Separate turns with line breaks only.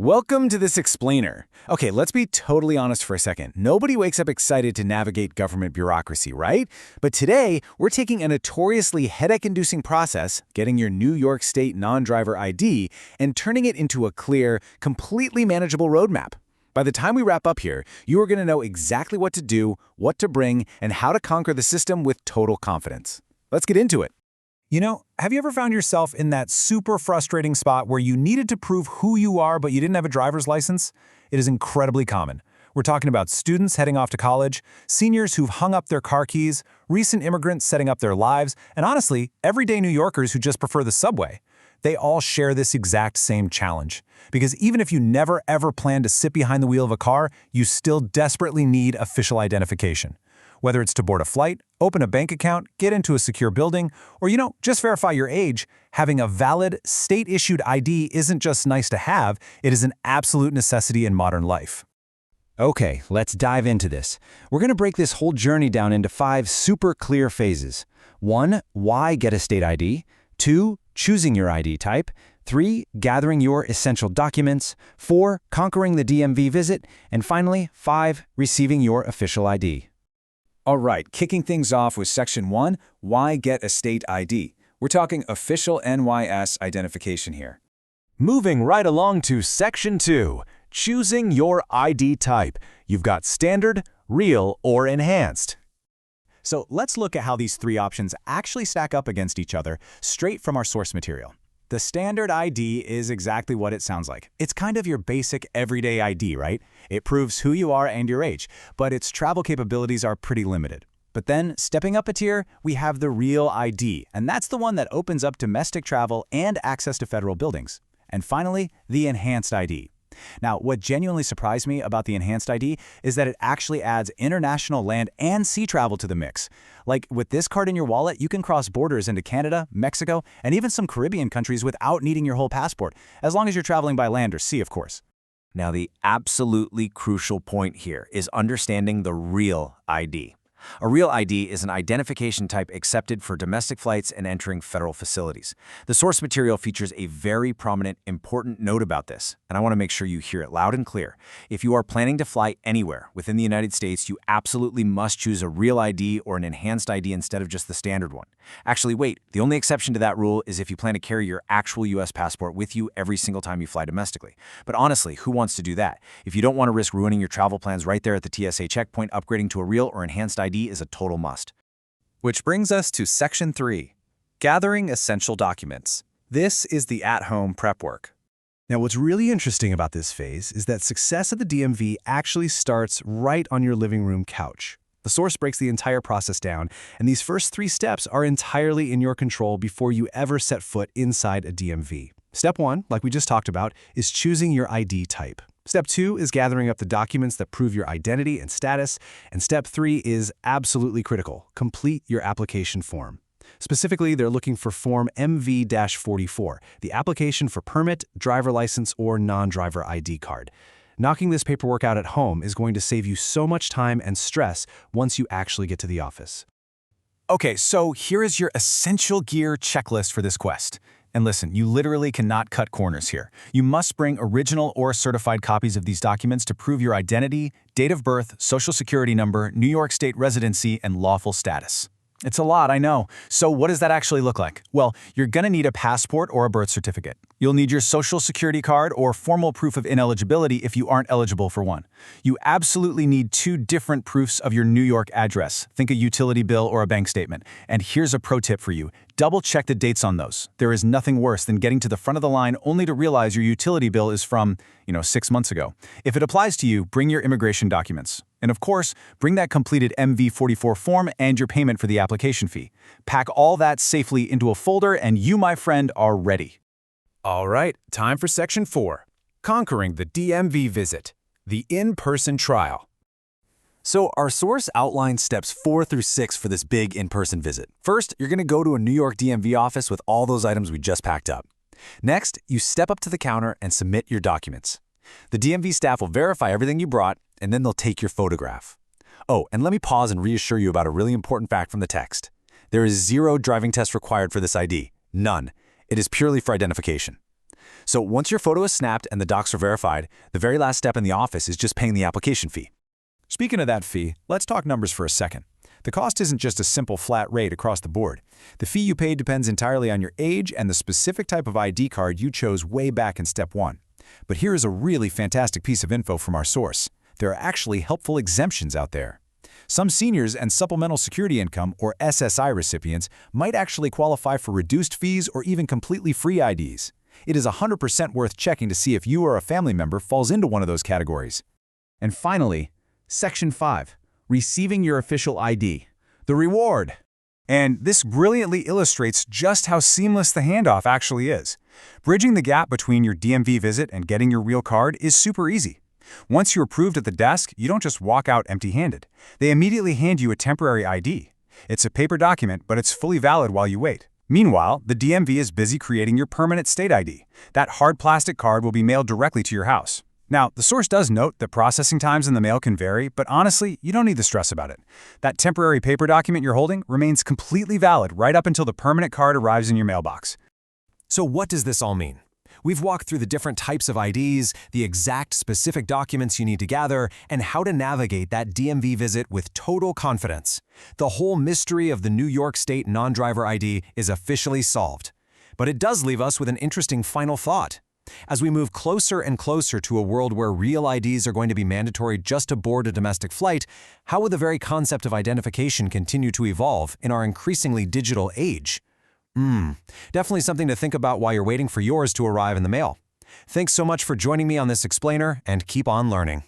Welcome to this explainer. Okay, let's be totally honest for a second. Nobody wakes up excited to navigate government bureaucracy, right? But today, we're taking a notoriously headache-inducing process, getting your New York State non-driver ID, and turning it into a clear, completely manageable roadmap. By the time we wrap up here, you are going to know exactly what to do, what to bring, and how to conquer the system with total confidence. Let's get into it.
You know, have you ever found yourself in that super frustrating spot where you needed to prove who you are but you didn't have a driver's license? It is incredibly common. We're talking about students heading off to college, seniors who've hung up their car keys, recent immigrants setting up their lives, and honestly, everyday New Yorkers who just prefer the subway. They all share this exact same challenge. Because even if you never ever plan to sit behind the wheel of a car, you still desperately need official identification. Whether it's to board a flight, open a bank account, get into a secure building, or, just verify your age, having a valid, state-issued ID isn't just nice to have, it is an absolute necessity in modern life.
Okay, let's dive into this. We're going to break this whole journey down into 5 super clear phases. 1. Why get a state ID? 2. Choosing your ID type. 3. Gathering your essential documents. 4. Conquering the DMV visit. And finally, 5. Receiving your official ID.
All right, kicking things off with Section 1, why get a state ID? We're talking official NYS identification here.
Moving right along to Section 2, choosing your ID type. You've got standard, real, or enhanced.
So let's look at how these 3 options actually stack up against each other straight from our source material. The standard ID is exactly what it sounds like. It's kind of your basic everyday ID, right? It proves who you are and your age, but its travel capabilities are pretty limited. But then, stepping up a tier, we have the real ID, and that's the one that opens up domestic travel and access to federal buildings. And finally, the enhanced ID. Now, what genuinely surprised me about the enhanced ID is that it actually adds international land and sea travel to the mix. Like, with this card in your wallet, you can cross borders into Canada, Mexico, and even some Caribbean countries without needing your whole passport, as long as you're traveling by land or sea, of course.
Now, the absolutely crucial point here is understanding the real ID. A real ID is an identification type accepted for domestic flights and entering federal facilities. The source material features a very prominent, important note about this, and I want to make sure you hear it loud and clear. If you are planning to fly anywhere within the United States, you absolutely must choose a real ID or an enhanced ID instead of just the standard one. Actually, wait, the only exception to that rule is if you plan to carry your actual U.S. passport with you every single time you fly domestically. But honestly, who wants to do that? If you don't want to risk ruining your travel plans right there at the TSA checkpoint, upgrading to a real or enhanced ID is a total must.
Which brings us to Section 3, gathering essential documents. This is the at-home prep work.
Now, what's really interesting about this phase is that success at the DMV actually starts right on your living room couch. The source breaks the entire process down, and these first 3 steps are entirely in your control before you ever set foot inside a DMV. Step 1, like we just talked about, is choosing your ID type. Step 2 is gathering up the documents that prove your identity and status, and Step 3 is absolutely critical. Complete your application form. Specifically, they're looking for Form MV-44, the application for permit, driver license, or non-driver ID card. Knocking this paperwork out at home is going to save you so much time and stress once you actually get to the office.
Okay, so here is your essential gear checklist for this quest. And listen, you literally cannot cut corners here. You must bring original or certified copies of these documents to prove your identity, date of birth, social security number, New York State residency, and lawful status. It's a lot, I know. So what does that actually look like? Well, you're going to need a passport or a birth certificate. You'll need your social security card or formal proof of ineligibility if you aren't eligible for one. You absolutely need 2 different proofs of your New York address. Think a utility bill or a bank statement. And here's a pro tip for you. Double check the dates on those. There is nothing worse than getting to the front of the line only to realize your utility bill is from, 6 months ago. If it applies to you, bring your immigration documents. And of course, bring that completed MV-44 form and your payment for the application fee. Pack all that safely into a folder and you, my friend, are ready.
All right, time for Section 4, conquering the DMV visit, the in-person trial.
So our source outlines steps 4 through 6 for this big in-person visit. First, you're going to go to a New York DMV office with all those items we just packed up. Next, you step up to the counter and submit your documents. The DMV staff will verify everything you brought, and then they'll take your photograph. Oh, and let me pause and reassure you about a really important fact from the text. There is 0 driving test required for this ID. None. It is purely for identification.
So once your photo is snapped and the docs are verified, the very last step in the office is just paying the application fee.
Speaking of that fee, let's talk numbers for a second. The cost isn't just a simple flat rate across the board. The fee you pay depends entirely on your age and the specific type of ID card you chose way back in step 1. But here is a really fantastic piece of info from our source. There are actually helpful exemptions out there. Some seniors and supplemental security income, or SSI recipients, might actually qualify for reduced fees or even completely free IDs. It is 100% worth checking to see if you or a family member falls into one of those categories.
And finally, Section 5, receiving your official ID, the reward.
And this brilliantly illustrates just how seamless the handoff actually is. Bridging the gap between your DMV visit and getting your real card is super easy. Once you're approved at the desk, you don't just walk out empty-handed. They immediately hand you a temporary ID. It's a paper document, but it's fully valid while you wait. Meanwhile, the DMV is busy creating your permanent state ID. That hard plastic card will be mailed directly to your house. Now, the source does note that processing times in the mail can vary, but honestly, you don't need to stress about it. That temporary paper document you're holding remains completely valid right up until the permanent card arrives in your mailbox.
So what does this all mean? We've walked through the different types of IDs, the exact specific documents you need to gather, and how to navigate that DMV visit with total confidence. The whole mystery of the New York State non-driver ID is officially solved. But it does leave us with an interesting final thought. As we move closer and closer to a world where real IDs are going to be mandatory just to board a domestic flight, how will the very concept of identification continue to evolve in our increasingly digital age? Definitely something to think about while you're waiting for yours to arrive in the mail. Thanks so much for joining me on this explainer, and keep on learning.